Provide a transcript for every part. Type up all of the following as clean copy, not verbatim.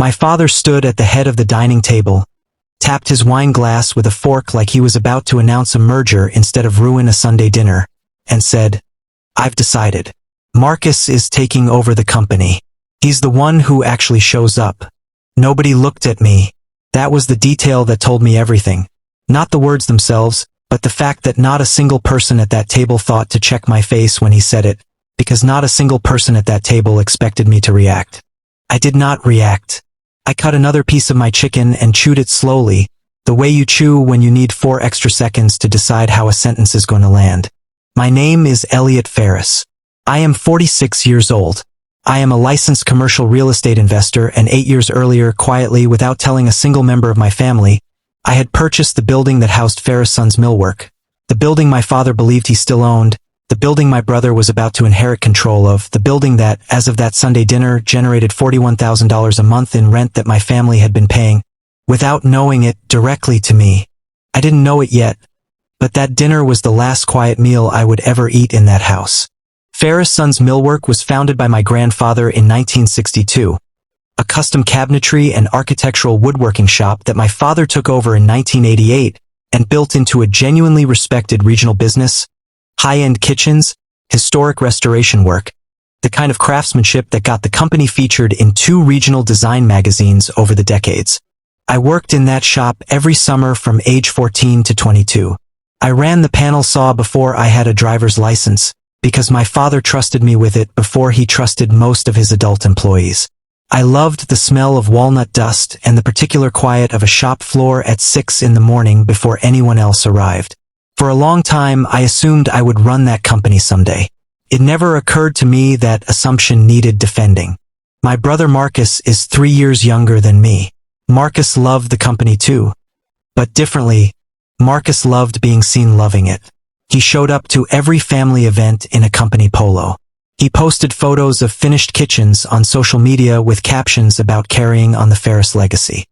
My father stood at the head of the dining table, tapped his wine glass with a fork like he was about to announce a merger instead of ruin a Sunday dinner, and said, "I've decided. Marcus is taking over the company. He's the one who actually shows up." Nobody looked at me. That was the detail that told me everything. Not the words themselves, but the fact that not a single person at that table thought to check my face when he said it, because not a single person at that table expected me to react. I did not react. I cut another piece of my chicken and chewed it slowly, the way you chew when you need 4 extra seconds to decide how a sentence is going to land. My name is Elliot Ferris. I am 46 years old. I am a licensed commercial real estate investor, and 8 years earlier, quietly, without telling a single member of my family, I had purchased the building that housed Ferris Sons Millwork, the building my father believed he still owned, the building my brother was about to inherit control of, the building that, as of that Sunday dinner, generated $41,000 a month in rent that my family had been paying, without knowing it, directly to me. I didn't know it yet, but that dinner was the last quiet meal I would ever eat in that house. Ferris Sons Millwork was founded by my grandfather in 1962, a custom cabinetry and architectural woodworking shop that my father took over in 1988 and built into a genuinely respected regional business. High-end kitchens, historic restoration work, the kind of craftsmanship that got the company featured in 2 regional design magazines over the decades. I worked in that shop every summer from age 14 to 22. I ran the panel saw before I had a driver's license, because my father trusted me with it before he trusted most of his adult employees. I loved the smell of walnut dust and the particular quiet of a shop floor at 6 in the morning before anyone else arrived. For a long time, I assumed I would run that company someday. It never occurred to me that assumption needed defending. My brother Marcus is 3 years younger than me. Marcus loved the company too. But differently, Marcus loved being seen loving it. He showed up to every family event in a company polo. He posted photos of finished kitchens on social media with captions about carrying on the Ferris legacy.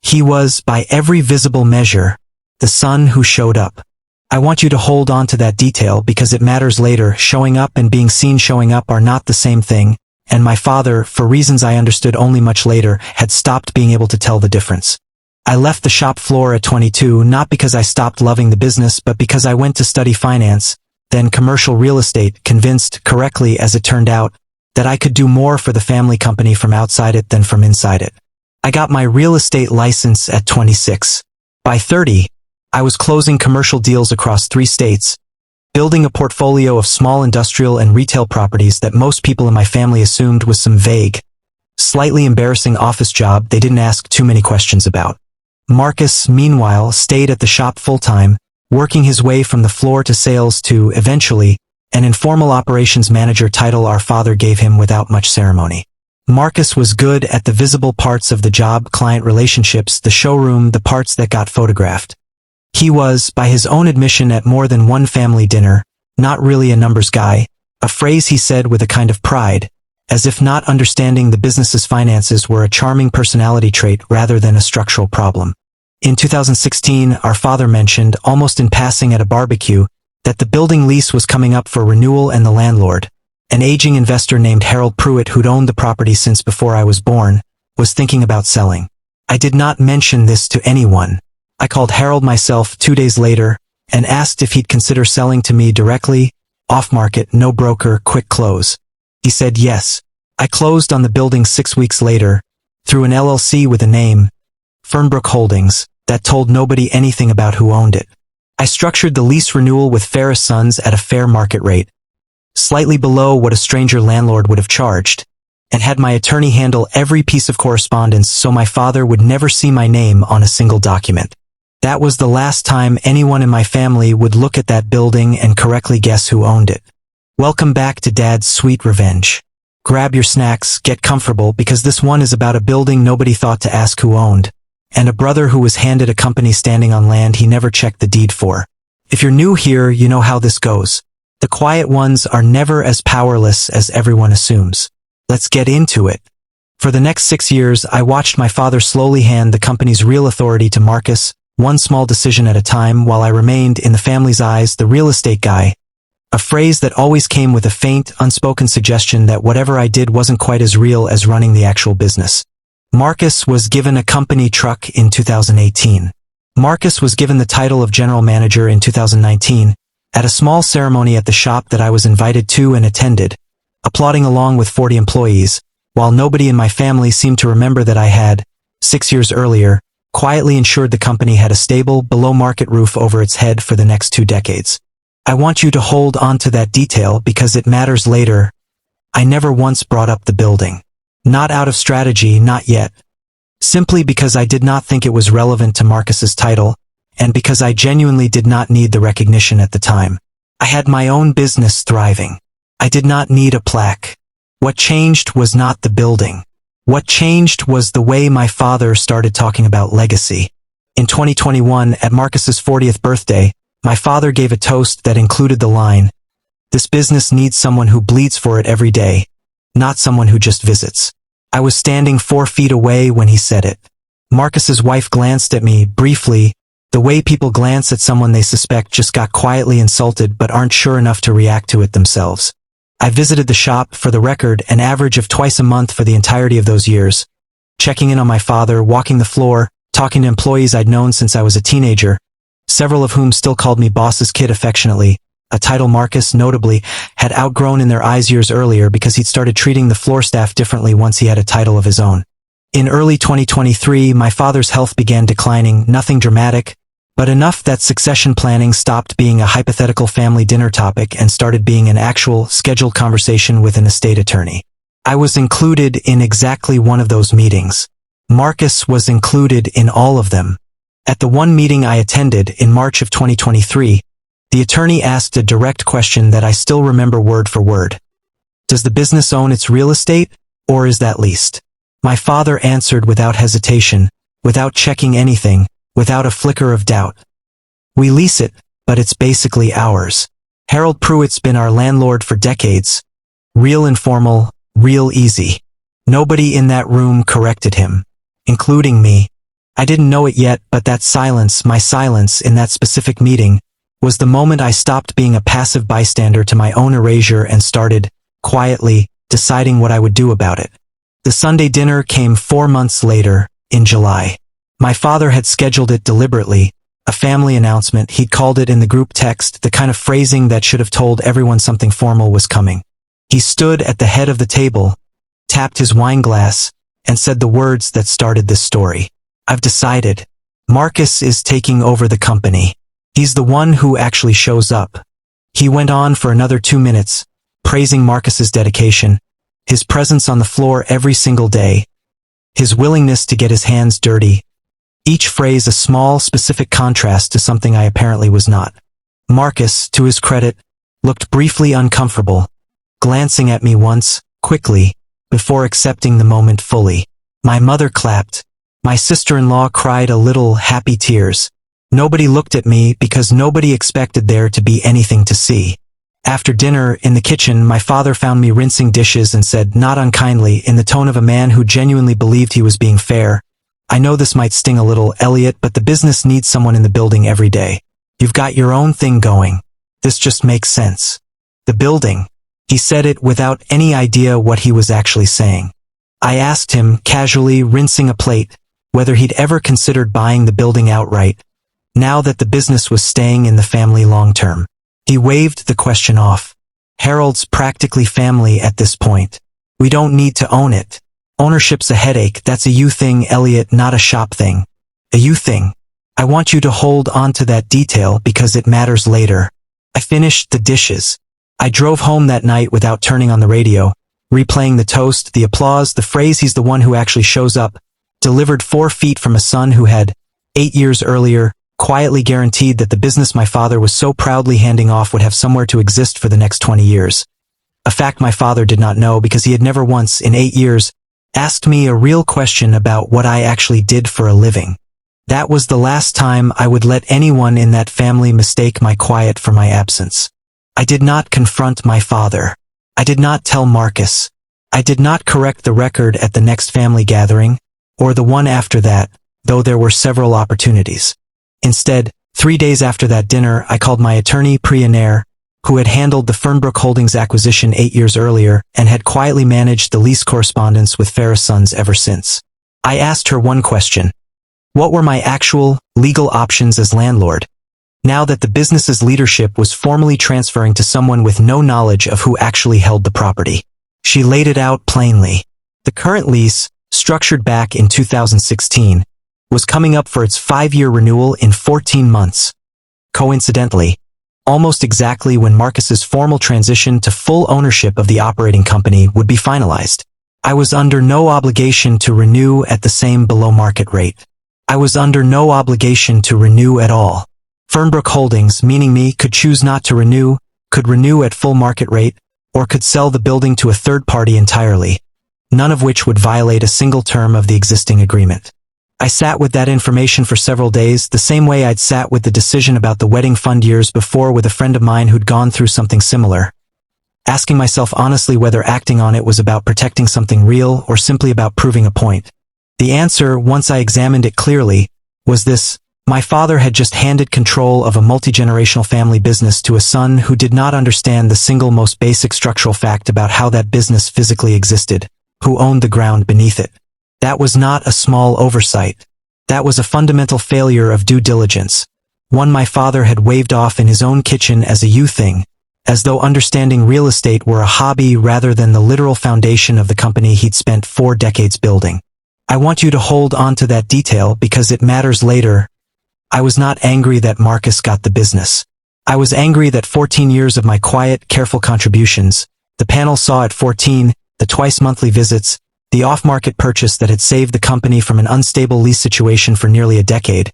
He was, by every visible measure, the son who showed up. I want you to hold on to that detail because it matters later. Showing up and being seen showing up are not the same thing, and my father, for reasons I understood only much later, had stopped being able to tell the difference. I left the shop floor at 22 not because I stopped loving the business but because I went to study finance, then commercial real estate, convinced, correctly as it turned out, that I could do more for the family company from outside it than from inside it. I got my real estate license at 26. By 30, I was closing commercial deals across 3 states, building a portfolio of small industrial and retail properties that most people in my family assumed was some vague, slightly embarrassing office job they didn't ask too many questions about. Marcus, meanwhile, stayed at the shop full-time, working his way from the floor to sales to, eventually, an informal operations manager title our father gave him without much ceremony. Marcus was good at the visible parts of the job, client relationships, the showroom, the parts that got photographed. He was, by his own admission at more than one family dinner, not really a numbers guy, a phrase he said with a kind of pride, as if not understanding the business's finances were a charming personality trait rather than a structural problem. In 2016, our father mentioned, almost in passing at a barbecue, that the building lease was coming up for renewal and the landlord, an aging investor named Harold Pruitt who'd owned the property since before I was born, was thinking about selling. I did not mention this to anyone. I called Harold myself 2 days later and asked if he'd consider selling to me directly, off-market, no broker, quick close. He said yes. I closed on the building 6 weeks later, through an LLC with a name, Fernbrook Holdings, that told nobody anything about who owned it. I structured the lease renewal with Ferris Sons at a fair market rate, slightly below what a stranger landlord would have charged, and had my attorney handle every piece of correspondence so my father would never see my name on a single document. That was the last time anyone in my family would look at that building and correctly guess who owned it. Welcome back to Dad's Sweet Revenge. Grab your snacks, get comfortable, because this one is about a building nobody thought to ask who owned, and a brother who was handed a company standing on land he never checked the deed for. If you're new here, you know how this goes. The quiet ones are never as powerless as everyone assumes. Let's get into it. For the next 6 years, I watched my father slowly hand the company's real authority to Marcus, one small decision at a time, while I remained, in the family's eyes, the real estate guy. A phrase that always came with a faint, unspoken suggestion that whatever I did wasn't quite as real as running the actual business. Marcus was given a company truck in 2018. Marcus was given the title of general manager in 2019, at a small ceremony at the shop that I was invited to and attended, applauding along with 40 employees, while nobody in my family seemed to remember that I had, 6 years earlier, quietly ensured the company had a stable, below-market roof over its head for the next 2 decades. I want you to hold on to that detail because it matters later. I never once brought up the building. Not out of strategy, not yet. Simply because I did not think it was relevant to Marcus's title, and because I genuinely did not need the recognition at the time. I had my own business thriving. I did not need a plaque. What changed was not the building. What changed was the way my father started talking about legacy. In 2021, at Marcus's 40th birthday, my father gave a toast that included the line, "This business needs someone who bleeds for it every day, not someone who just visits." I was standing 4 feet away when he said it. Marcus's wife glanced at me, briefly. The way people glance at someone they suspect just got quietly insulted but aren't sure enough to react to it themselves. I visited the shop, for the record, an average of twice a month for the entirety of those years, checking in on my father, walking the floor, talking to employees I'd known since I was a teenager, several of whom still called me boss's kid affectionately, a title Marcus, notably, had outgrown in their eyes years earlier because he'd started treating the floor staff differently once he had a title of his own. In early 2023, my father's health began declining, nothing dramatic, but enough that succession planning stopped being a hypothetical family dinner topic and started being an actual, scheduled conversation with an estate attorney. I was included in exactly one of those meetings. Marcus was included in all of them. At the one meeting I attended, in March of 2023, the attorney asked a direct question that I still remember word for word. Does the business own its real estate, or is that leased? My father answered without hesitation, without checking anything, without a flicker of doubt. We lease it, but it's basically ours. Harold Pruitt's been our landlord for decades. Real informal, real easy. Nobody in that room corrected him, including me. I didn't know it yet, but that silence, my silence in that specific meeting, was the moment I stopped being a passive bystander to my own erasure and started, quietly, deciding what I would do about it. The Sunday dinner came 4 months later, in July. My father had scheduled it deliberately, a family announcement. He'd called it in the group text, the kind of phrasing that should have told everyone something formal was coming. He stood at the head of the table, tapped his wine glass, and said the words that started this story. I've decided. Marcus is taking over the company. He's the one who actually shows up. He went on for another 2 minutes, praising Marcus's dedication, his presence on the floor every single day, his willingness to get his hands dirty. Each phrase a small, specific contrast to something I apparently was not. Marcus, to his credit, looked briefly uncomfortable, glancing at me once, quickly, before accepting the moment fully. My mother clapped. My sister-in-law cried a little, happy tears. Nobody looked at me because nobody expected there to be anything to see. After dinner, in the kitchen, my father found me rinsing dishes and said, not unkindly, in the tone of a man who genuinely believed he was being fair, I know this might sting a little, Elliot, but the business needs someone in the building every day. You've got your own thing going. This just makes sense. The building. He said it without any idea what he was actually saying. I asked him, casually rinsing a plate, whether he'd ever considered buying the building outright, now that the business was staying in the family long term. He waved the question off. Harold's practically family at this point. We don't need to own it. Ownership's a headache. That's a you thing, Elliot, not a shop thing. A you thing. I want you to hold on to that detail because it matters later. I finished the dishes. I drove home that night without turning on the radio, replaying the toast, the applause, the phrase he's the one who actually shows up, delivered 4 feet from a son who had, 8 years earlier, quietly guaranteed that the business my father was so proudly handing off would have somewhere to exist for the next 20 years. A fact my father did not know because he had never once, in 8 years, asked me a real question about what I actually did for a living. That was the last time I would let anyone in that family mistake my quiet for my absence. I did not confront my father. I did not tell Marcus. I did not correct the record at the next family gathering, or the one after that, though there were several opportunities. Instead, 3 days after that dinner, I called my attorney Prianair, who had handled the Fernbrook Holdings acquisition 8 years earlier and had quietly managed the lease correspondence with Ferris Sons ever since. I asked her one question. What were my actual, legal options as landlord? Now that the business's leadership was formally transferring to someone with no knowledge of who actually held the property. She laid it out plainly. The current lease, structured back in 2016, was coming up for its 5-year renewal in 14 months. Coincidentally, almost exactly when Marcus's formal transition to full ownership of the operating company would be finalized. I was under no obligation to renew at the same below-market rate. I was under no obligation to renew at all. Fernbrook Holdings, meaning me, could choose not to renew, could renew at full market rate, or could sell the building to a third party entirely, none of which would violate a single term of the existing agreement. I sat with that information for several days, the same way I'd sat with the decision about the wedding fund years before with a friend of mine who'd gone through something similar, asking myself honestly whether acting on it was about protecting something real or simply about proving a point. The answer, once I examined it clearly, was this: my father had just handed control of a multi-generational family business to a son who did not understand the single most basic structural fact about how that business physically existed, who owned the ground beneath it. That was not a small oversight. That was a fundamental failure of due diligence, one my father had waved off in his own kitchen as a you thing, as though understanding real estate were a hobby rather than the literal foundation of the company he'd spent 4 decades building. I want you to hold on to that detail because it matters later. I was not angry that Marcus got the business. I was angry that 14 years of my quiet, careful contributions, the panel saw at 14, the twice-monthly visits, the off-market purchase that had saved the company from an unstable lease situation for nearly a decade,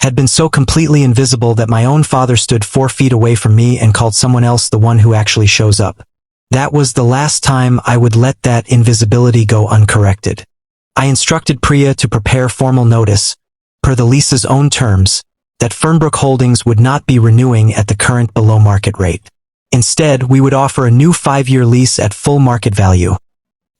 had been so completely invisible that my own father stood 4 feet away from me and called someone else the one who actually shows up. That was the last time I would let that invisibility go uncorrected. I instructed Priya to prepare formal notice, per the lease's own terms, that Fernbrook Holdings would not be renewing at the current below-market rate. Instead, we would offer a new 5-year lease at full market value,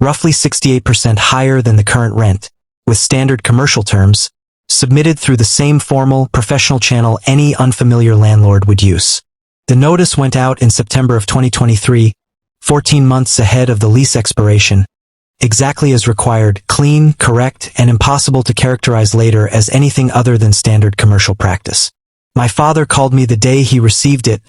roughly 68% higher than the current rent, with standard commercial terms, submitted through the same formal, professional channel any unfamiliar landlord would use. The notice went out in September of 2023, 14 months ahead of the lease expiration, exactly as required, clean, correct, and impossible to characterize later as anything other than standard commercial practice. My father called me the day he received it,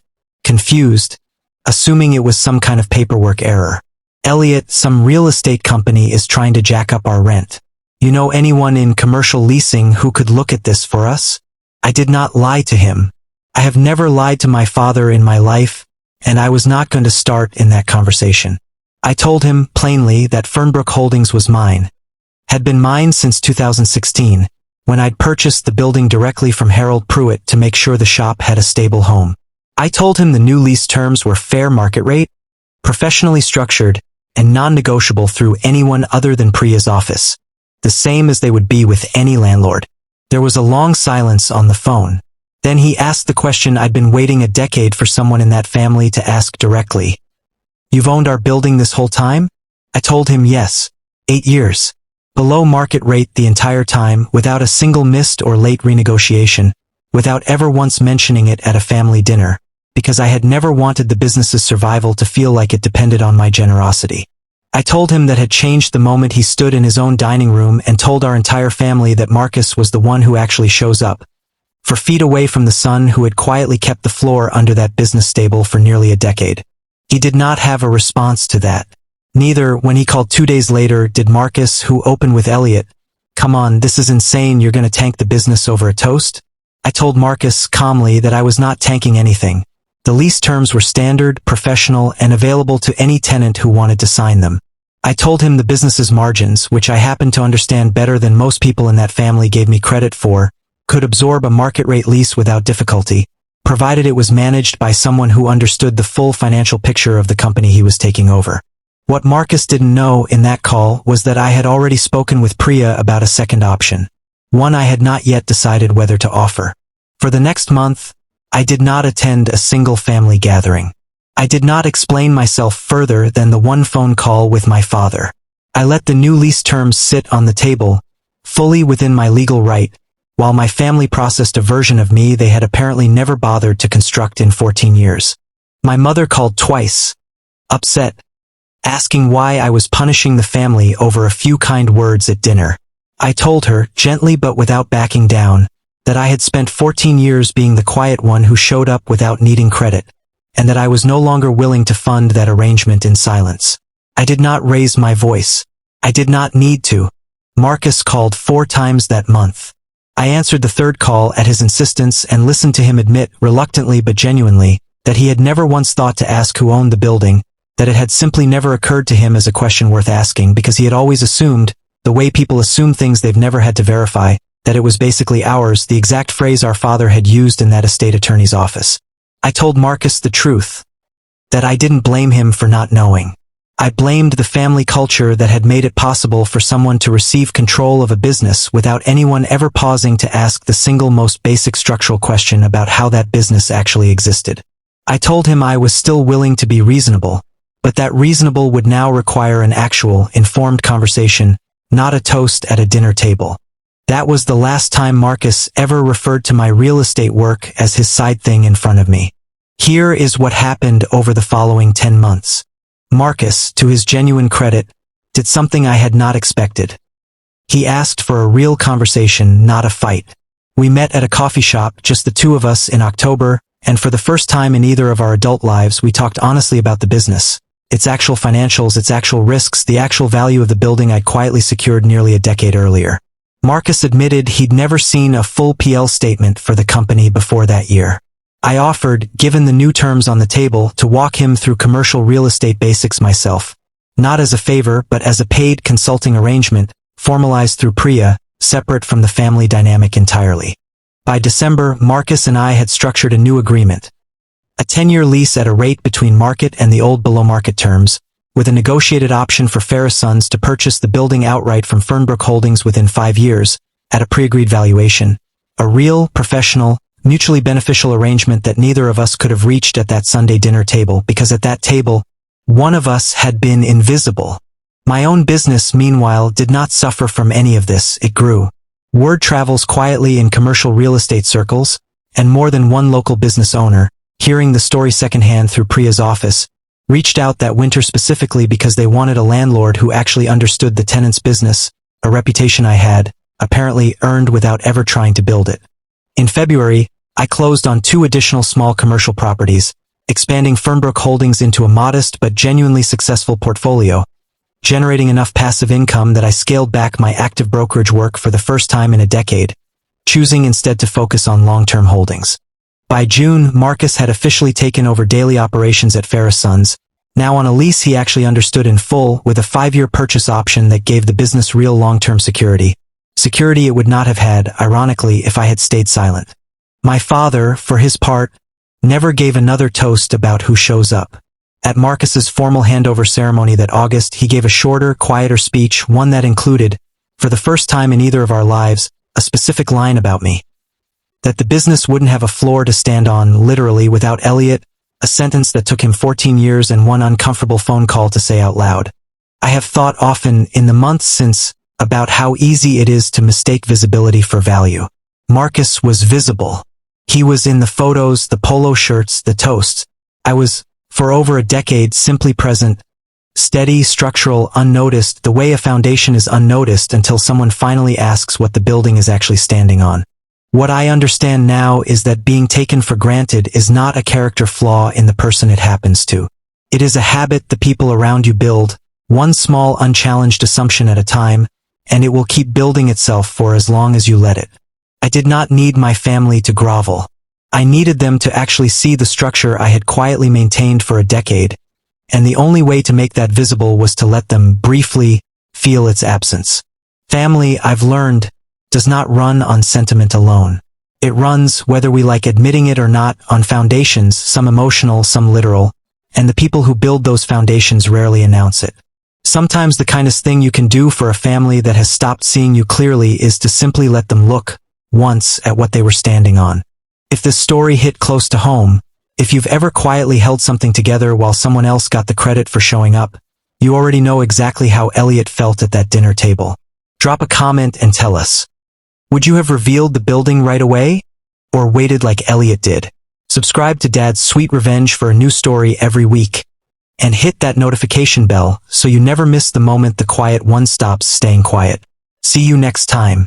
confused, assuming it was some kind of paperwork error. Elliot, some real estate company is trying to jack up our rent. You know anyone in commercial leasing who could look at this for us? I did not lie to him. I have never lied to my father in my life, and I was not going to start in that conversation. I told him, plainly, that Fernbrook Holdings was mine. Had been mine since 2016, when I'd purchased the building directly from Harold Pruitt to make sure the shop had a stable home. I told him the new lease terms were fair market rate, professionally structured, and non-negotiable through anyone other than Priya's office, the same as they would be with any landlord. There was a long silence on the phone. Then he asked the question I'd been waiting a decade for someone in that family to ask directly. You've owned our building this whole time? I told him yes. 8 years. Below market rate the entire time, without a single missed or late renegotiation, without ever once mentioning it at a family dinner, because I had never wanted the business's survival to feel like it depended on my generosity. I told him that had changed the moment he stood in his own dining room and told our entire family that Marcus was the one who actually shows up, 4 feet away from the son who had quietly kept the floor under that business stable for nearly a decade. He did not have a response to that. Neither, when he called 2 days later, did Marcus, who opened with Elliot, "Come on, this is insane, you're going to tank the business over a toast?" I told Marcus calmly that I was not tanking anything. The lease terms were standard, professional, and available to any tenant who wanted to sign them. I told him the business's margins, which I happened to understand better than most people in that family gave me credit for, could absorb a market rate lease without difficulty, provided it was managed by someone who understood the full financial picture of the company he was taking over. What Marcus didn't know in that call was that I had already spoken with Priya about a second option, one I had not yet decided whether to offer. For the next month, I did not attend a single family gathering. I did not explain myself further than the one phone call with my father. I let the new lease terms sit on the table, fully within my legal right, while my family processed a version of me they had apparently never bothered to construct in 14 years. My mother called twice, upset, asking why I was punishing the family over a few kind words at dinner. I told her, gently but without backing down, that I had spent 14 years being the quiet one who showed up without needing credit, and that I was no longer willing to fund that arrangement in silence. I did not raise my voice. I did not need to. Marcus called 4 times that month. I answered the third call at his insistence and listened to him admit, reluctantly but genuinely, that he had never once thought to ask who owned the building, that it had simply never occurred to him as a question worth asking because he had always assumed, the way people assume things they've never had to verify, that it was basically ours, the exact phrase our father had used in that estate attorney's office. I told Marcus the truth, that I didn't blame him for not knowing. I blamed the family culture that had made it possible for someone to receive control of a business without anyone ever pausing to ask the single most basic structural question about how that business actually existed. I told him I was still willing to be reasonable, but that reasonable would now require an actual, informed conversation, not a toast at a dinner table. That was the last time Marcus ever referred to my real estate work as his side thing in front of me. Here is what happened over the following 10 months. Marcus, to his genuine credit, did something I had not expected. He asked for a real conversation, not a fight. We met at a coffee shop, just the two of us, in October, and for the first time in either of our adult lives, we talked honestly about the business, its actual financials, its actual risks, the actual value of the building I'd quietly secured nearly a decade earlier. Marcus admitted he'd never seen a full PL statement for the company before that year. I offered, given the new terms on the table, to walk him through commercial real estate basics myself. Not as a favor, but as a paid consulting arrangement, formalized through PRIA, separate from the family dynamic entirely. By December, Marcus and I had structured a new agreement. A 10-year lease at a rate between market and the old below-market terms, with a negotiated option for Ferris Sons to purchase the building outright from Fernbrook Holdings within 5 years, at a pre-agreed valuation. A real, professional, mutually beneficial arrangement that neither of us could have reached at that Sunday dinner table, because at that table, one of us had been invisible. My own business, meanwhile, did not suffer from any of this. It grew. Word travels quietly in commercial real estate circles, and more than one local business owner, hearing the story secondhand through Priya's office, reached out that winter specifically because they wanted a landlord who actually understood the tenant's business, a reputation I had, apparently, earned without ever trying to build it. In February, I closed on 2 additional small commercial properties, expanding Fernbrook Holdings into a modest but genuinely successful portfolio, generating enough passive income that I scaled back my active brokerage work for the first time in a decade, choosing instead to focus on long-term holdings. By June, Marcus had officially taken over daily operations at Ferris Sons, now on a lease he actually understood in full, with a 5-year purchase option that gave the business real long-term security. Security it would not have had, ironically, if I had stayed silent. My father, for his part, never gave another toast about who shows up. At Marcus's formal handover ceremony that August, he gave a shorter, quieter speech, one that included, for the first time in either of our lives, a specific line about me. That the business wouldn't have a floor to stand on, literally, without Elliot, a sentence that took him 14 years and one uncomfortable phone call to say out loud. I have thought often, in the months since, about how easy it is to mistake visibility for value. Marcus was visible. He was in the photos, the polo shirts, the toasts. I was, for over a decade, simply present, steady, structural, unnoticed, the way a foundation is unnoticed until someone finally asks what the building is actually standing on. What I understand now is that being taken for granted is not a character flaw in the person it happens to. It is a habit the people around you build, one small unchallenged assumption at a time, and it will keep building itself for as long as you let it. I did not need my family to grovel. I needed them to actually see the structure I had quietly maintained for a decade, and the only way to make that visible was to let them briefly feel its absence. Family, I've learned, does not run on sentiment alone. It runs, whether we like admitting it or not, on foundations, some emotional, some literal, and the people who build those foundations rarely announce it. Sometimes the kindest thing you can do for a family that has stopped seeing you clearly is to simply let them look, once, at what they were standing on. If this story hit close to home, if you've ever quietly held something together while someone else got the credit for showing up, you already know exactly how Elliot felt at that dinner table. Drop a comment and tell us. Would you have revealed the building right away? Or waited like Elliot did? Subscribe to Dad's Sweet Revenge for a new story every week. And hit that notification bell so you never miss the moment the quiet one stops staying quiet. See you next time.